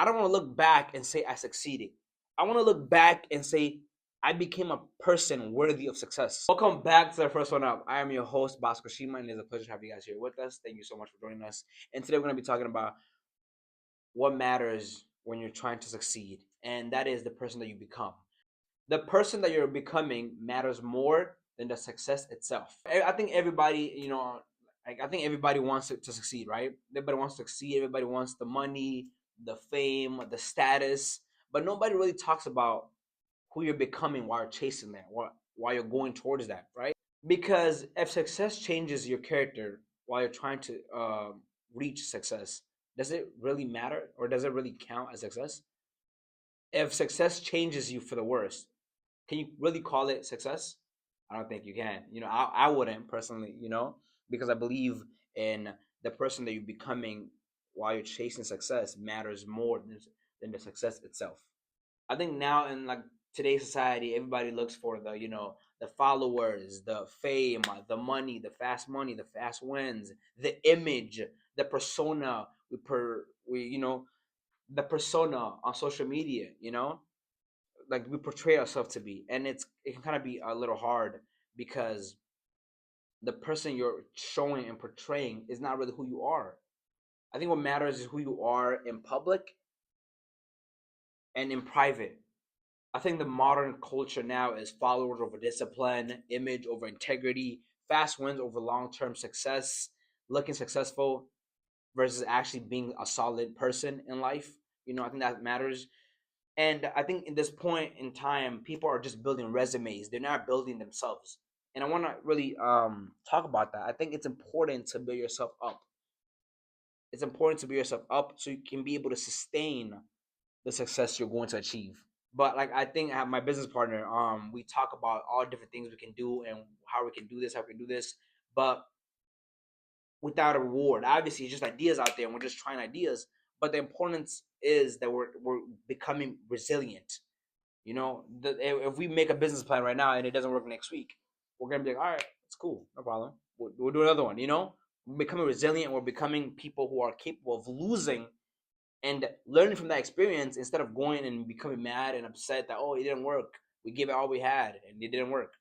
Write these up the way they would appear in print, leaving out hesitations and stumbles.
I don't want to look back and say I succeeded. I want to look back and say I became a person worthy of success. Welcome back to the first one up. I am your host, Bosco Shima, and it's a pleasure to have you guys here with us. Thank you so much for joining us. And today we're going to be talking about what matters when you're trying to succeed, and that is the person that you become. The person that you're becoming matters more than the success itself. I think everybody, I think everybody wants to succeed, right? Everybody wants to succeed. Everybody wants the money, the fame, the status, but nobody really talks about who you're becoming while you're chasing that, while you're going towards that, right? Because if success changes your character while you're trying to reach success, does it really matter or does it really count as success? If success changes you for the worse, can you really call it success? I don't think you can. I wouldn't personally, because I believe in the person that you're becoming while you're chasing success matters more than the success itself. I think now in like today's society, everybody looks for the followers, the fame, the money, the fast wins, the image, the persona the persona on social media, like we portray ourselves to be, and it can kind of be a little hard because the person you're showing and portraying is not really who you are. I think what matters is who you are in public and in private. I think the modern culture now is followers over discipline, image over integrity, fast wins over long-term success, looking successful versus actually being a solid person in life. I think that matters. And I think in this point in time, people are just building resumes. They're not building themselves. And I want to really talk about that. I think it's important to build yourself up. It's important to build yourself up so you can be able to sustain the success you're going to achieve. But like I think I have my business partner, we talk about all different things we can do and how we can do this, how we can do this, but without a reward. Obviously, it's just ideas out there, and we're just trying ideas. But the importance is that we're becoming resilient. If we make a business plan right now and it doesn't work next week, we're gonna be like, all right, it's cool, no problem. We'll do another one. We're becoming resilient. We're becoming people who are capable of losing and learning from that experience instead of going and becoming mad and upset that it didn't work. We gave it all we had and it didn't work.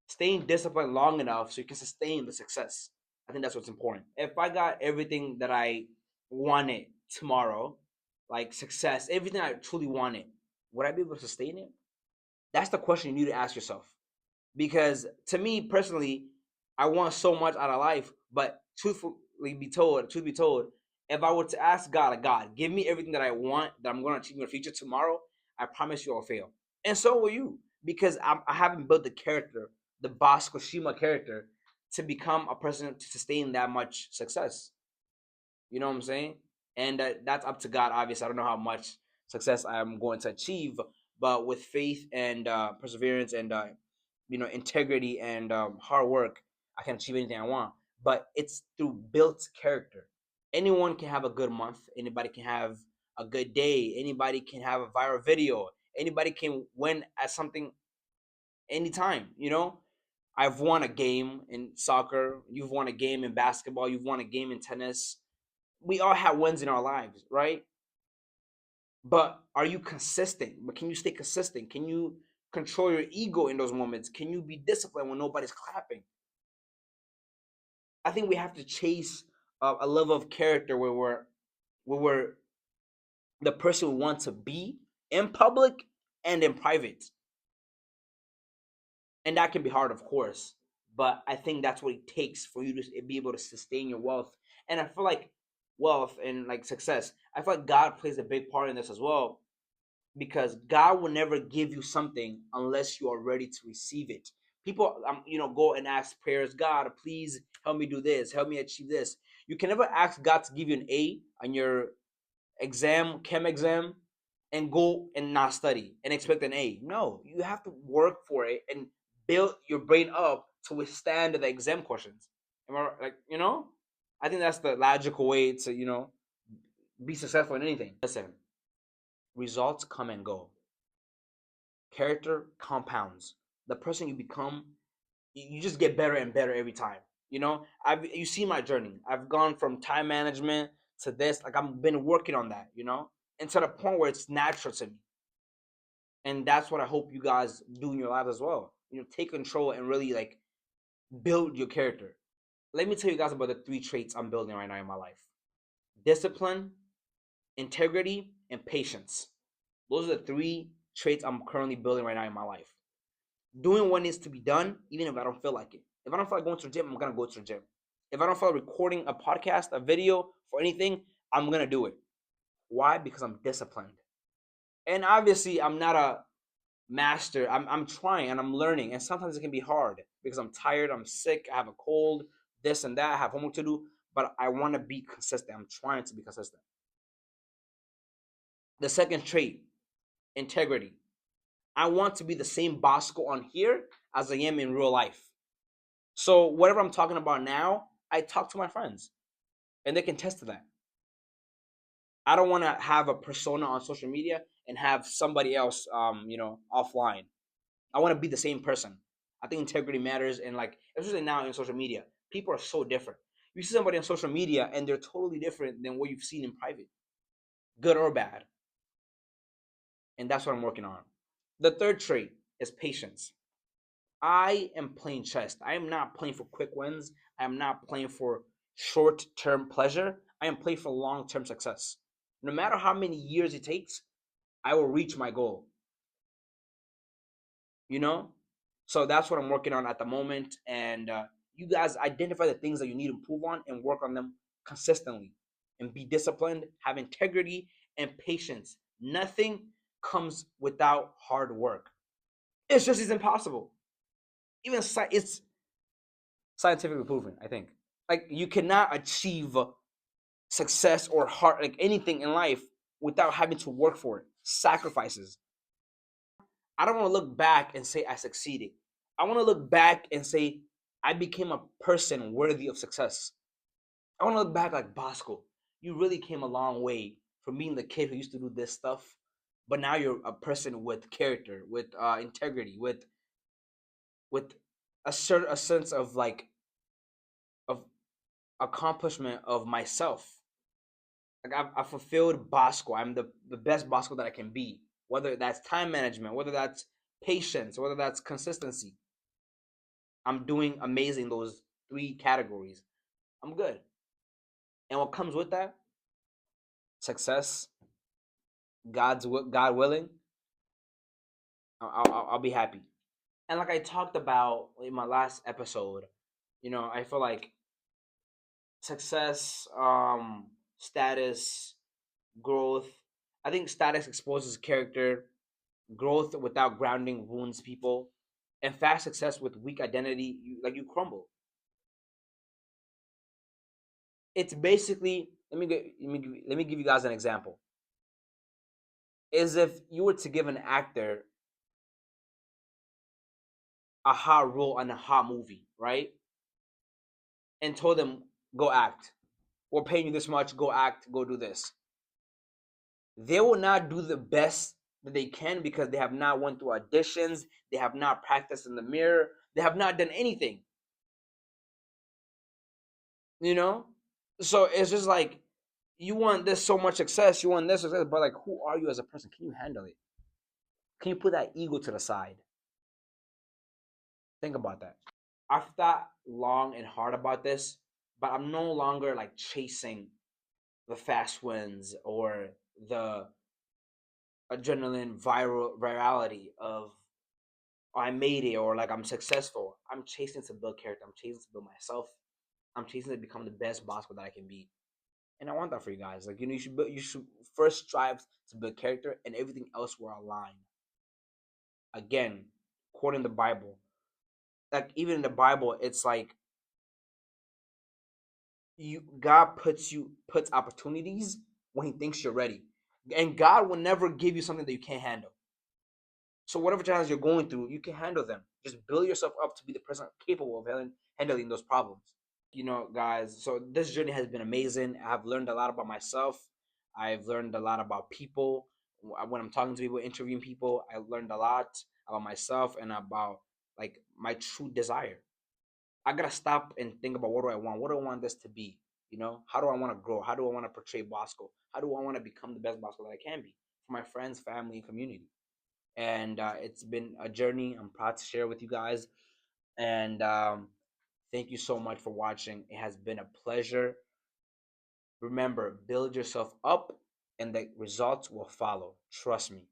Staying disciplined long enough so you can sustain the success. I think that's what's important. If I got everything that I wanted tomorrow, like success, everything I truly wanted, would I be able to sustain it? That's the question you need to ask yourself. Because to me personally, I want so much out of life, but truth be told, if I were to ask God, like, God, give me everything that I want that I'm going to achieve in the future tomorrow, I promise you I'll fail. And so will you, because I haven't built the character, the Bosco Shima character, to become a person to sustain that much success. You know what I'm saying? And that's up to God. Obviously, I don't know how much success I'm going to achieve, but with faith and perseverance and integrity and hard work, I can achieve anything I want. But it's through built character. Anyone can have a good month. Anybody can have a good day. Anybody can have a viral video. Anybody can win at something anytime. I've won a game in soccer. You've won a game in basketball. You've won a game in tennis. We all have wins in our lives, right? But are you consistent? But can you stay consistent? Can you control your ego in those moments? Can you be disciplined when nobody's clapping? I think we have to chase a level of character where we're the person we want to be in public and in private, and that can be hard, of course. But I think that's what it takes for you to be able to sustain your wealth. And I feel like wealth and like success, I feel like God plays a big part in this as well, because God will never give you something unless you are ready to receive it. People, go and ask prayers. God, please help me do this. Help me achieve this. You can never ask God to give you an A on your chem exam, and go and not study and expect an A. No, you have to work for it and build your brain up to withstand the exam questions. Am I right? I think that's the logical way to be successful in anything. Listen, results come and go. Character compounds. The person you become, you just get better and better every time. You see my journey. I've gone from time management to this. Like I've been working on that. and to the point where it's natural to me. And that's what I hope you guys do in your lives as well. Take control and really like build your character. Let me tell you guys about the three traits I'm building right now in my life: discipline, integrity, and patience. Those are the three traits I'm currently building right now in my life. Doing what needs to be done, even if I don't feel like it. If I don't feel like going to the gym, I'm gonna go to the gym. If I don't feel like recording a podcast, a video, for anything, I'm gonna do it. Why? Because I'm disciplined. And obviously, I'm not a master. I'm trying and I'm learning, and sometimes it can be hard because I'm tired, I'm sick, I have a cold, this and that, I have homework to do. But I want to be consistent. I'm trying to be consistent. The second trait, integrity. I want to be the same Bosco on here as I am in real life. So whatever I'm talking about now, I talk to my friends, and they can test to that. I don't want to have a persona on social media and have somebody else, offline. I want to be the same person. I think integrity matters, and like especially now in social media, people are so different. You see somebody on social media, and they're totally different than what you've seen in private, good or bad. And that's what I'm working on. The third trait is patience. I am playing chess. I am not playing for quick wins. I am not playing for short term pleasure. I am playing for long term success. No matter how many years it takes, I will reach my goal. You know? So that's what I'm working on at the moment. And you guys identify the things that you need to improve on and work on them consistently and be disciplined, have integrity and patience. Nothing comes without hard work. It's just it's impossible. Even it's scientifically proven, I think. Like you cannot achieve success or hard like anything in life without having to work for it. Sacrifices. I don't want to look back and say I succeeded. I want to look back and say I became a person worthy of success. I want to look back like Bosco. You really came a long way from being the kid who used to do this stuff, but now you're a person with character, with integrity, with a sense of like of accomplishment of myself. Like I've fulfilled Bosco. I'm the best Bosco that I can be. Whether that's time management, whether that's patience, whether that's consistency. I'm doing amazing those three categories. I'm good. And what comes with that? Success, God willing, I'll be happy. And like I talked about in my last episode, I feel like success, status, growth. I think status exposes character. Growth without grounding wounds people, and fast success with weak identity, you crumble. It's basically let me give you guys an example. Is if you were to give an actor a hot role on a hot movie, right? And told them go act. We're paying you this much. Go act. Go do this. They will not do the best that they can because they have not went through auditions. They have not practiced in the mirror. They have not done anything. You know, so it's just like you want this so much success. You want this success, but like, who are you as a person? Can you handle it? Can you put that ego to the side? Think about that. I've thought long and hard about this, but I'm no longer like chasing the fast wins or the adrenaline virality of I made it or like I'm successful. I'm chasing to build character. I'm chasing to build myself. I'm chasing to become the best basketball that I can be. And I want that for you guys. Like you should first strive to build character, and everything else will align. Again, quoting the Bible. Like even in the Bible, it's like God puts opportunities when He thinks you're ready, and God will never give you something that you can't handle. So whatever challenges you're going through, you can handle them. Just build yourself up to be the person capable of handling those problems. Guys, so this journey has been amazing. I've learned a lot about myself. I've learned a lot about people. When I'm talking to people, interviewing people, I learned a lot about myself and about my true desire. I gotta stop and think about what do I want? What do I want this to be? You know, how do I want to grow? How do I want to portray Bosco? How do I want to become the best Bosco that I can be for my friends, family, and community? And it's been a journey. I'm proud to share with you guys. And thank you so much for watching. It has been a pleasure. Remember, build yourself up, and the results will follow. Trust me.